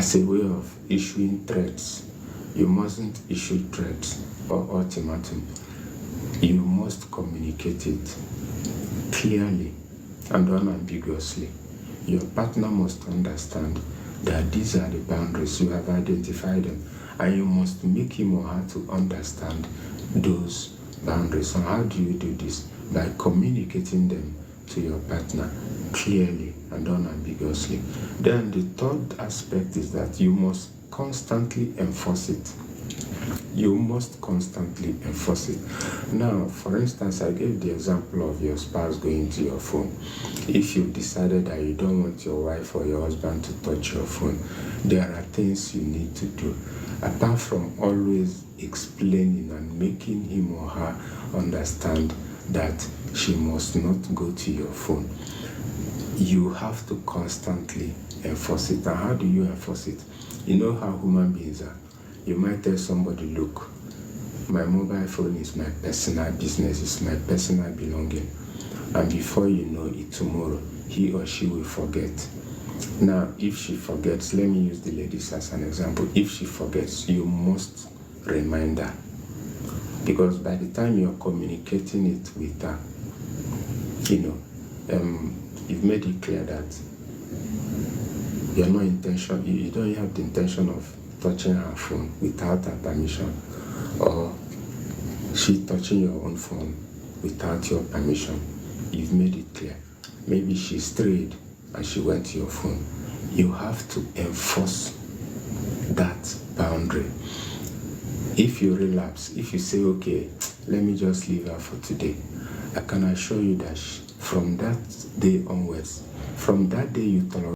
as a way of issuing threats. You mustn't issue threats or ultimatum. You must communicate it clearly and unambiguously. Your partner must understand that these are the boundaries. You have identified them, and you must make him or her to understand those boundaries. And how do you do this? By communicating them to your partner clearly and unambiguously. Then the third aspect is that you must constantly enforce it. You must constantly enforce it. Now, for instance, I gave the example of your spouse going to your phone. If you've decided that you don't want your wife or your husband to touch your phone, there are things you need to do. Apart from always explaining and making him or her understand that she must not go to your phone, you have to constantly enforce it. And how do you enforce it? You know how human beings are. You might tell somebody, look, my mobile phone is my personal business, it's my personal belonging. And before you know it, tomorrow, he or she will forget. Now, if she forgets, let me use the ladies as an example. If she forgets, you must remind her. Because by the time you're communicating it with her, you've made it clear that you don't have the intention of touching her phone without her permission, or she touching your own phone without your permission. You've made it clear. Maybe she strayed and she went to your phone. You have to enforce that boundary. If you relapse, if you say, okay, let me just leave her for today, I can assure you that from that day onwards, from that day you tolerate